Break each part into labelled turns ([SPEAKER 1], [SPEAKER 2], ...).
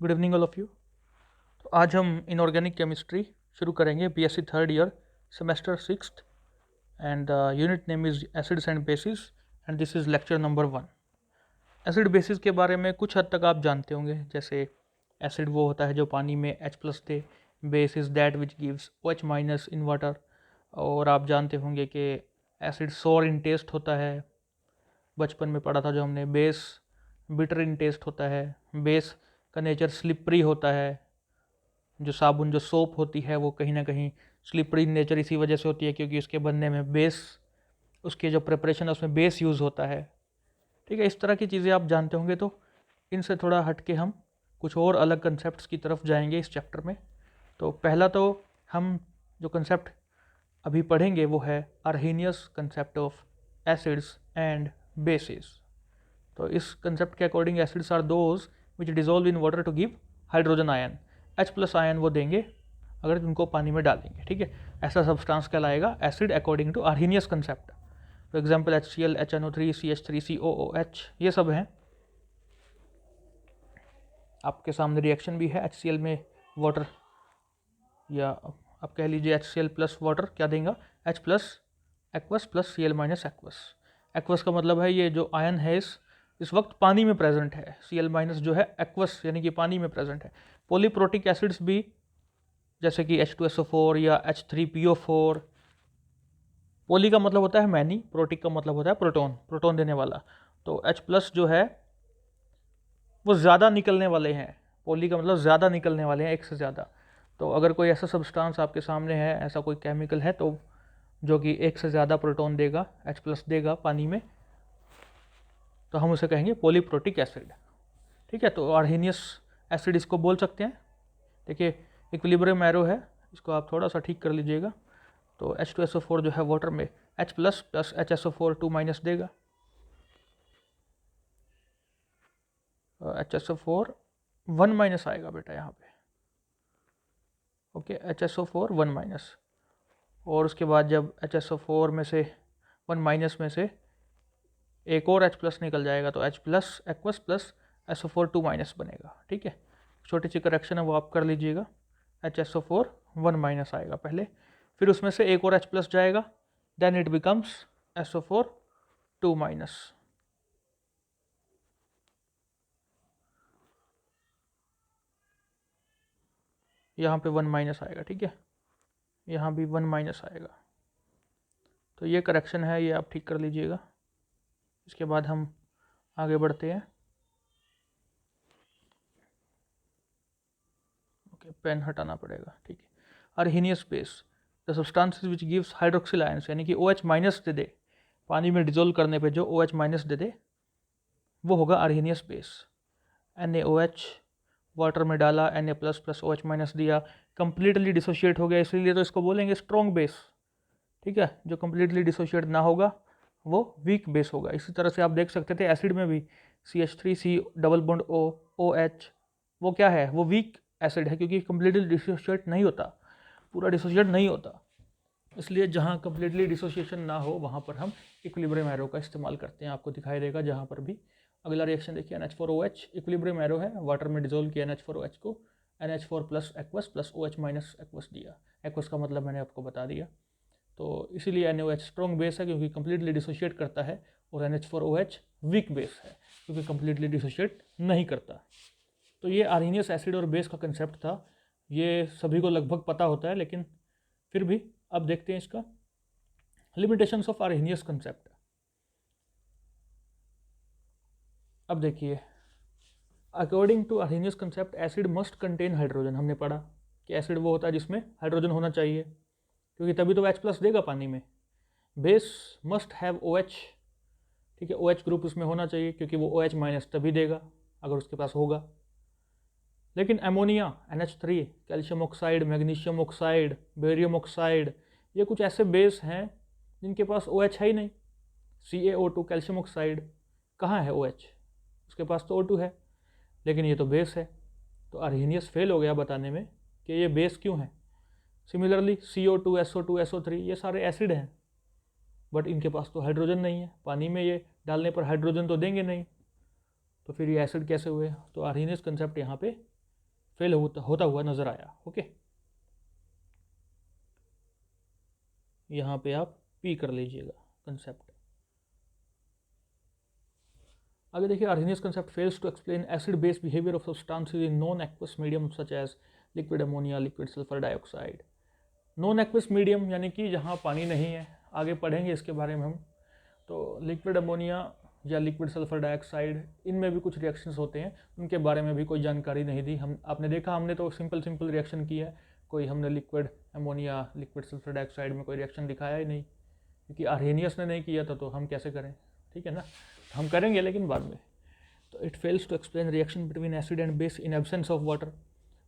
[SPEAKER 1] Good evening all of you. तो आज हम इनऑर्गेनिक केमिस्ट्री शुरू करेंगे, BSc third year, semester sixth, and unit name is acids and basis, and this is lecture number 1। Acid basis के बारे में कुछ हद तक आप जानते होंगे, जैसे एसिड वो होता है जो पानी में H+ they, base is that which gives OH- in water. और आप जानते होंगे कि एसिड सोर इन टेस्ट होता है, बचपन में पढ़ा था जो हमने। बेस बिटर इन टेस्ट होता है, बेस का नेचर स्लिपरी होता है। जो साबुन, जो सोप होती है, वो कहीं ना कहीं स्लिपरी नेचर इसी वजह से होती है क्योंकि उसके बनने में बेस, उसके जो प्रिपरेशन है उसमें बेस यूज़ होता है। ठीक है, इस तरह की चीज़ें आप जानते होंगे। तो इनसे थोड़ा हट के हम कुछ और अलग कंसेप्ट की तरफ जाएंगे इस चैप्टर में। तो पहला तो हम जो कंसेप्ट अभी पढ़ेंगे वो है Arrhenius concept of acids and bases. तो इस कंसेप्ट के according acids are those which dissolve in water to give hydrogen ion. H+ ion वो देंगे अगर उनको पानी में डालेंगे। ठीक है, ऐसा सब्सटेंस कहलाएगा acid according to Arrhenius concept. For example HCl, HNO3, CH3, COOH, ये सब हैं। आपके सामने रिएक्शन भी है। HCl में वाटर, या आप कह लीजिए HCl प्लस वाटर क्या देगा, H+ aqueous plus Cl- aqueous. Aqueous का मतलब है ये जो आयन है इस वक्त पानी में प्रेजेंट है। Cl- जो है एक्वस यानी कि पानी में प्रेजेंट है। पॉलीप्रोटिक एसिड्स भी, जैसे कि H2SO4 या H3PO4। पोली का मतलब होता है मैनी, प्रोटिक का मतलब होता है प्रोटॉन, प्रोटॉन देने वाला। तो H+ जो है वो ज़्यादा निकलने वाले हैं। पोली का मतलब ज़्यादा निकलने वाले हैं, एक से ज़्यादा। तो अगर कोई ऐसा सब्सटेंस आपके सामने है, ऐसा कोई केमिकल है तो जो कि एक से ज़्यादा प्रोटॉन देगा, H+ देगा पानी में, तो हम उसे कहेंगे पॉलीप्रोटिक एसिड। ठीक है, तो अर्हीनियस एसिड इसको बोल सकते हैं। देखिए इक्विलिब्रियम एरो है, इसको आप थोड़ा सा ठीक कर लीजिएगा। तो H2SO4 जो है वाटर में H+ प्लस HSO4 2- देगा। HSO4 1- आएगा बेटा यहाँ पे। Okay, HSO4 1-। और उसके बाद जब HSO4 में से 1- में से एक और H+ निकल जाएगा तो H+ एक्वस प्लस SO4 2- बनेगा। ठीक है, छोटी सी करेक्शन है वो आप कर लीजिएगा। HSO4 1- आएगा पहले, फिर उसमें से एक और H+ जाएगा, देन इट बिकम्स SO4 2-। यहाँ पे 1- आएगा। ठीक है, यहाँ भी 1- आएगा। तो ये करेक्शन है, ये आप ठीक कर लीजिएगा। इसके बाद हम आगे बढ़ते हैं। ओके, पेन हटाना पड़ेगा। ठीक है, Arrhenius base, the substances which gives hydroxyl ions, यानी कि OH- दे दे, पानी में डिजोल्व करने पे जो OH- दे दे वो होगा अर्हीनियस बेस। NaOH वाटर में डाला, Na++ OH- दिया, कंप्लीटली डिसोशिएट हो गया, इसीलिए तो इसको बोलेंगे स्ट्रॉन्ग बेस। ठीक है, जो कंप्लीटली डिसोशिएट ना होगा वो वीक बेस होगा। इसी तरह से आप देख सकते थे एसिड में भी CH3C double bond O OH, वो क्या है, वो वीक एसिड है क्योंकि कंप्लीटली डिसोशिएट नहीं होता, पूरा डिसोशिएट नहीं होता। इसलिए जहाँ कंप्लीटली डिसोसिएशन ना हो वहाँ पर हम इक्विलिब्रियम एरो का इस्तेमाल करते हैं। आपको दिखाई देगा जहाँ पर भी। अगला रिएक्शन देखिए, NH4OH, इक्विलिब्रियम एरो है, वाटर में डिजोल्व किया NH4OH को, NH4 plus aqueous plus OH- aqueous दिया। एक्वस का मतलब मैंने आपको बता दिया। तो इसीलिए NaOH स्ट्रॉन्ग बेस है क्योंकि कंप्लीटली डिसोशिएट करता है, और NH4OH वीक बेस है क्योंकि कंप्लीटली डिसोशिएट नहीं करता। तो ये अर्हीनियस एसिड और बेस का कंसेप्ट था। ये सभी को लगभग पता होता है, लेकिन फिर भी अब देखते हैं इसका लिमिटेशंस ऑफ अर्हीनियस कंसेप्ट। अब देखिए, according to Arrhenius concept acid must contain hydrogen. हमने पढ़ा कि एसिड वो होता है जिसमें हाइड्रोजन होना चाहिए क्योंकि तभी तो H+ देगा पानी में। Base must have OH। ठीक है, OH ग्रुप उसमें होना चाहिए क्योंकि वो OH- तभी देगा अगर उसके पास होगा। लेकिन ammonia, NH3, calcium oxide, magnesium oxide, barium oxide, ये कुछ ऐसे बेस हैं जिनके पास OH है ही नहीं। CaO2 कैल्शियम ऑक्साइड, कहाँ है OH, उसके पास तो O2 है, लेकिन ये तो बेस है। तो अर्हीनियस फेल हो गया बताने में कि ये बेस क्यों है। सिमिलरली CO2, SO2, SO3 ये सारे एसिड हैं, बट इनके पास तो हाइड्रोजन नहीं है। पानी में ये डालने पर हाइड्रोजन तो देंगे नहीं, तो फिर ये एसिड कैसे हुए। तो अर्हीनियस कंसेप्ट यहाँ पे फेल होता हुआ नज़र आया। ओके, यहाँ पे आप पी कर लीजिएगा कंसेप्ट। आगे देखिए, Arrhenius concept fails to explain acid base behaviour of substances in non aqueous medium such as liquid ammonia, liquid sulphur dioxide. Non aqueous medium यानी कि जहाँ पानी नहीं है, आगे पढ़ेंगे इसके बारे में हम। तो लिक्विड अमोनिया या लिक्विड सल्फर डाइऑक्साइड, इनमें भी कुछ रिएक्शंस होते हैं, उनके बारे में भी कोई जानकारी नहीं दी। हम आपने देखा, हमने तो सिंपल रिएक्शन किया है, कोई हमने liquid ammonia liquid sulphur dioxide में कोई रिएक्शन दिखाया ही नहीं, क्योंकि आर्हेनियस ने नहीं किया था तो हम कैसे करें, ठीक है ना। हम करेंगे लेकिन बाद में। तो it fails to explain reaction between acid and base in absence of water.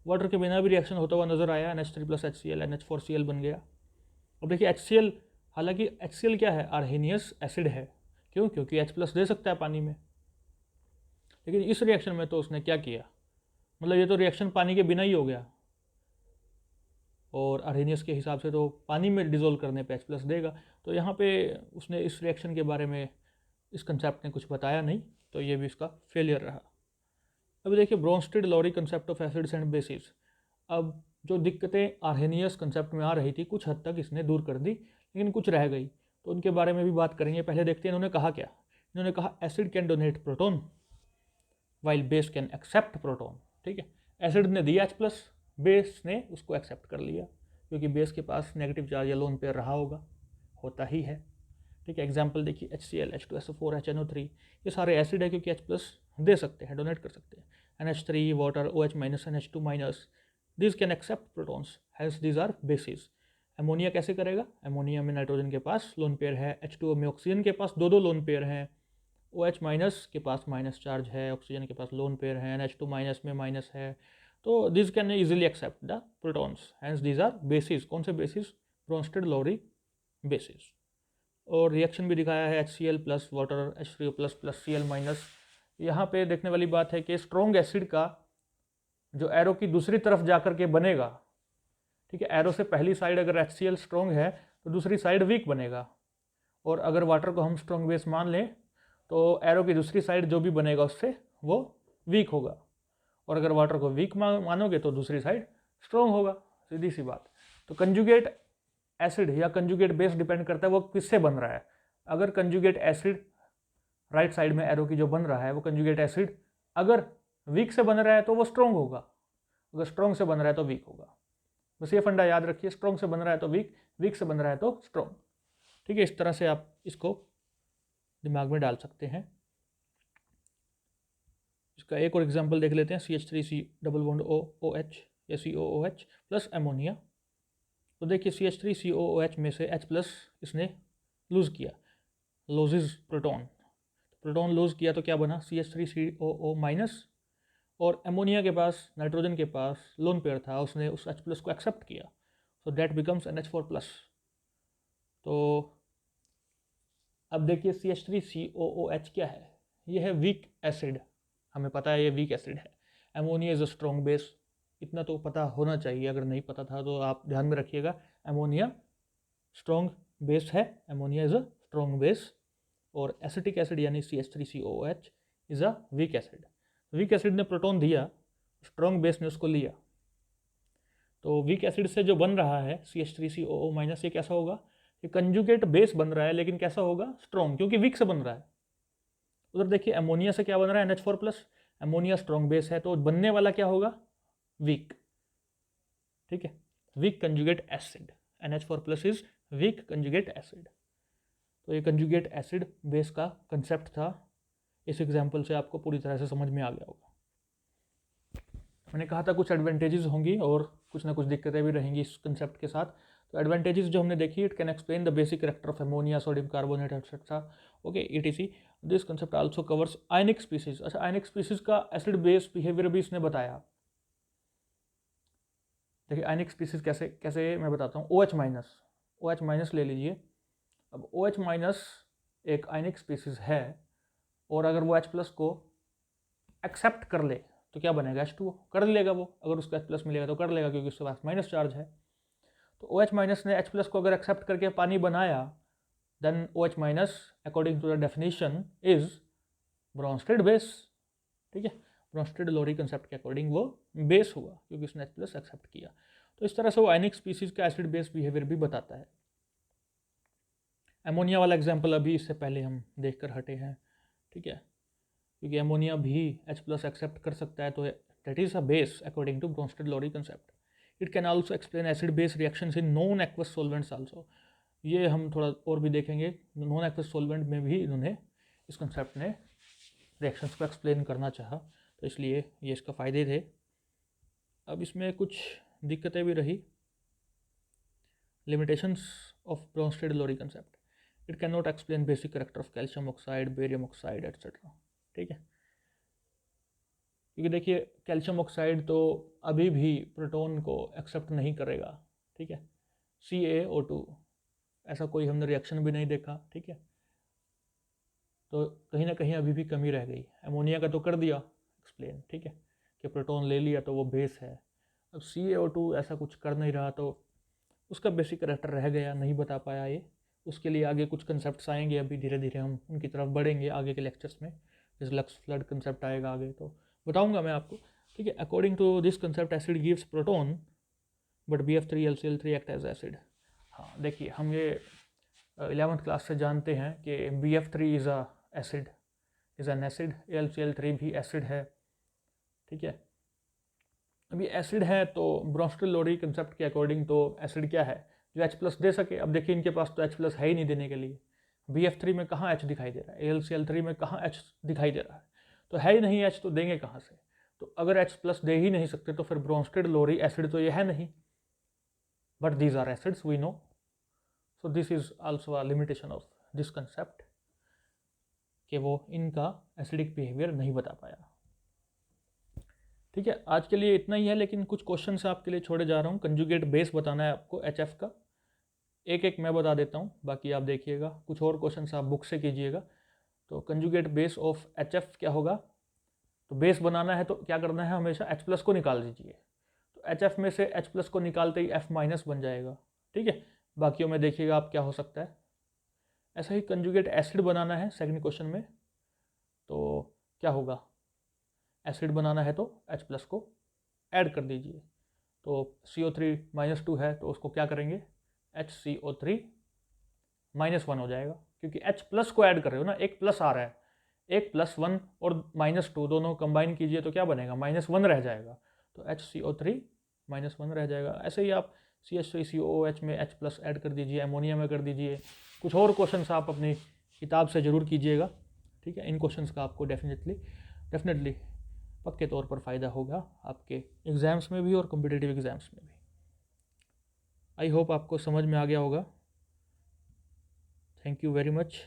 [SPEAKER 1] Water के बिना भी रिएक्शन होता हुआ नजर आया, NH3 + HCl NH4Cl बन गया। अब देखिए HCl, हालांकि HCl क्या है, आर्हेनियस एसिड है। क्यों? क्योंकि H+ दे सकता है पानी में। लेकिन इस रिएक्शन में तो उसने क्या किया, मतलब ये तो रिएक्शन पानी के बिना ही हो गया, और आर्हेनियस के हिसाब से तो पानी में डिजोल्व करने पे H+ देगा। तो यहाँ पे उसने इस रिएक्शन के बारे में, इस कंसेप्ट ने कुछ बताया नहीं, तो ये भी इसका फेलियर रहा। अब देखिए, Bronsted Lowry concept of acids and bases. अब जो दिक्कतें आर्हेनियस कंसेप्ट में आ रही थी, कुछ हद तक इसने दूर कर दी, लेकिन कुछ रह गई, तो उनके बारे में भी बात करेंगे। पहले देखते हैं इन्होंने कहा क्या। इन्होंने कहा acid can donate proton while base can accept proton. ठीक है, एसिड ने दिया H+, बेस ने उसको एक्सेप्ट कर लिया, क्योंकि बेस के पास नेगेटिव चार्ज या लोन पेयर रहा होगा, होता ही है। ठीक है, एग्जाम्पल देखिए, HCl H2SO4 HNO3, ये सारे एसिड है क्योंकि H+ दे सकते हैं, डोनेट कर सकते हैं। NH3 water, OH- NH2-, this can accept protons, hence these are bases. Ammonia कैसे करेगा, अमोनिया में नाइट्रोजन के पास लोन पेयर है, H2O में ऑक्सीजन के पास दो लोन पेयर हैं, OH- के पास माइनस चार्ज है, ऑक्सीजन के पास लोन पेयर है, NH2- में माइनस है, तो this can easily accept the protons, hence these are bases. कौन से बेसिस, ब्रोंस्टेड लॉरी बेसिस। और रिएक्शन भी दिखाया है, HCl + वाटर H3O+ + Cl-। यहाँ पे देखने वाली बात है कि स्ट्रॉन्ग एसिड का जो एरो की दूसरी तरफ जाकर के बनेगा, ठीक है, एरो से पहली साइड अगर HCl स्ट्रॉन्ग है तो दूसरी साइड वीक बनेगा, और अगर वाटर को हम स्ट्रॉन्ग बेस मान लें तो एरो की दूसरी साइड जो भी बनेगा उससे वो वीक होगा, और अगर वाटर को वीक मानोगे तो दूसरी साइड स्ट्रॉन्ग होगा, सीधी सी बात। तो कंजुगेट एसिड या कंजुगेट बेस डिपेंड करता है वो किससे बन रहा है। अगर कंजुगेट एसिड राइट साइड में एरो की जो बन रहा है वो कंजुगेट एसिड अगर वीक से बन रहा है तो वो स्ट्रॉन्ग होगा, अगर स्ट्रॉन्ग से बन रहा है तो वीक होगा। बस ये फंडा याद रखिए, स्ट्रॉन्ग से बन रहा है तो वीक, वीक से बन रहा है तो स्ट्रॉन्ग। ठीक है, इस तरह से आप इसको दिमाग में डाल सकते हैं। इसका एक और एग्जांपल देख लेते हैं, CH3C=OOH या COOH प्लस अमोनिया। तो देखिए CH3COOH में से H+ इसने लूज़ किया, लूजेज प्रोटॉन, प्रोटॉन लूज किया तो क्या बना, CH3COO-, और अमोनिया के पास, नाइट्रोजन के पास लोन पेयर था, उसने उस H+ को एक्सेप्ट किया, सो दैट बिकम्स NH4+। तो अब देखिए CH3COOH क्या है, ये है वीक एसिड, हमें पता है ये वीक एसिड है। Ammonia is a strong base, इतना तो पता होना चाहिए, अगर नहीं पता था तो आप ध्यान में रखिएगा। अमोनिया स्ट्रॉन्ग बेस है, ammonia is a strong base, और एसिटिक एसिड यानी CH3COOH is a weak acid. Weak acid ने प्रोटॉन दिया, स्ट्रॉन्ग बेस ने उसको लिया, तो वीक एसिड से जो बन रहा है CH3COO-, ये कैसा होगा, ये कंजुगेट बेस बन रहा है, लेकिन कैसा होगा, स्ट्रॉन्ग, क्योंकि वीक से बन रहा है। उधर देखिए अमोनिया से क्या बन रहा है, NH4+, अमोनिया स्ट्रॉन्ग बेस है तो बनने वाला क्या होगा, वीक। ठीक है, weak conjugate acid, NH4+ is weak conjugate acid. तो ये कंजुगेट एसिड बेस का कंसेप्ट था, इस एग्जाम्पल से आपको पूरी तरह से समझ में आ गया होगा। मैंने कहा था कुछ एडवांटेजेस होंगी और कुछ ना कुछ दिक्कतें भी रहेंगी इस कंसेप्ट के साथ। तो एडवांटेजेस जो हमने देखी, it can explain the basic character of ammonia, sodium carbonate etcetera, okay, ETC। This concept also covers ionic species. अच्छा, आयनिक स्पीसीज का एसिड बेस बिहेवियर भी इसने बताया। देखिए आयनिक स्पीसीज कैसे कैसे मैं बताता हूँ। OH- ले लीजिए। अब OH- एक आयनिक स्पीसीज है, और अगर वो H+ को एक्सेप्ट कर ले तो क्या बनेगा, H2O कर लेगा वो, अगर उसको H+ मिलेगा तो कर लेगा, क्योंकि उसके पास माइनस चार्ज है। तो OH- ने H+ को अगर एक्सेप्ट करके पानी बनाया, then OH- according to the definition is Bronsted base. ठीक है, ब्रोंस्टेड-लोरी कंसेप्ट के अकॉर्डिंग वो बेस हुआ क्योंकि उसने H प्लस एक्सेप्ट किया। तो इस तरह से वो आयनिक स्पीसीज का एसिड बेस बिहेवियर भी बताता है। एमोनिया वाला एग्जाम्पल अभी इससे पहले हम देख कर हटे हैं, ठीक है, क्योंकि एमोनिया भी H प्लस एक्सेप्ट कर सकता है, तो that is a base according to Bronsted Lowry concept. It can also explain acid base reactions in non aqueous solvents also. ये हम थोड़ा और भी देखेंगे, नॉन एक्वस सॉल्वेंट में भी इन्होंने इस कंसेप्ट ने रिएक्शंस को एक्सप्लेन करना चाहा, तो इसलिए ये इसका फ़ायदे थे। अब इसमें कुछ दिक्कतें भी रही। Limitations of Bronsted Lowry concept, it can not explain basic character of calcium oxide, barium oxide etcetera, ठीक है, क्योंकि देखिए कैल्शियम ऑक्साइड तो अभी भी प्रोटॉन को एक्सेप्ट नहीं करेगा, ठीक है, CaO2 ऐसा कोई हमने रिएक्शन भी नहीं देखा, ठीक है, तो कहीं ना कहीं अभी भी कमी रह गई। एमोनिया का तो कर दिया एक्सप्लेन, ठीक है, कि प्रोटॉन ले लिया तो वो बेस है। अब CaO2 ऐसा कुछ कर नहीं रहा, तो उसका बेसिक कैरेक्टर रह गया, नहीं बता पाया ये। उसके लिए आगे कुछ कंसेप्ट्स आएंगे, अभी धीरे धीरे हम उनकी तरफ बढ़ेंगे आगे के लेक्चर्स में। जैसे लक्स फ्लड कंसेप्ट आएगा आगे तो बताऊंगा मैं आपको, ठीक है। According to this concept acid gives proton but BF3LCl3 act as acid. हाँ देखिए, हम ये 11th क्लास से जानते हैं कि BF3 is a acid, is an acid, AlCl3 भी एसिड है, ठीक है। अभी एसिड है तो ब्रोंस्टेड-लोरी कंसेप्ट के अकॉर्डिंग तो एसिड क्या है, जो H प्लस दे सके। अब देखिए इनके पास तो H प्लस है ही नहीं देने के लिए। BF3 में कहाँ H दिखाई दे रहा है, AlCl3 में कहाँ H दिखाई दे रहा है, तो है ही नहीं H, तो देंगे कहाँ से। तो अगर H प्लस दे ही नहीं सकते तो फिर ब्रोंस्टेड-लोरी एसिड तो ये है नहीं, but these are acids we know. So this is also a limitation of this concept कि वो इनका एसिडिक बिहेवियर नहीं बता पाया, ठीक है। आज के लिए इतना ही है, लेकिन कुछ क्वेश्चन आपके लिए छोड़े जा रहा हूँ। कंजुगेट बेस बताना है आपको HF का, एक एक मैं बता देता हूँ, बाकी आप देखिएगा। कुछ और क्वेश्चन आप बुक से कीजिएगा। तो कंजुगेट बेस ऑफ HF क्या होगा, तो बेस बनाना है तो क्या करना है, हमेशा H प्लस को निकाल दीजिए। तो HF में से H प्लस को निकालते ही F माइनस बन जाएगा, ठीक है। बाकियों में देखिएगा आप क्या हो सकता है। ऐसा ही कंजुगेट एसिड बनाना है सेकंड क्वेश्चन में, तो क्या होगा, एसिड बनाना है तो H प्लस को ऐड कर दीजिए। तो CO3-2 है तो उसको क्या करेंगे, HCO3 -1 हो जाएगा, क्योंकि H प्लस को ऐड कर रहे हो ना, एक प्लस आ रहा है, एक +1 और -2 दोनों कंबाइन कीजिए तो क्या बनेगा, -1 रह जाएगा। तो HCO3 -1 रह जाएगा। ऐसे ही आप CH3COOH में H प्लस ऐड कर दीजिए, एमोनिया में कर दीजिए। कुछ और क्वेश्चन आप अपनी किताब से ज़रूर कीजिएगा, ठीक है। इन क्वेश्चन का आपको डेफिनेटली पक्के तौर पर फ़ायदा होगा आपके एग्ज़ाम्स में भी और कॉम्पिटिटिव एग्ज़ाम्स में भी। आई होप आपको समझ में आ गया होगा। Thank you very much.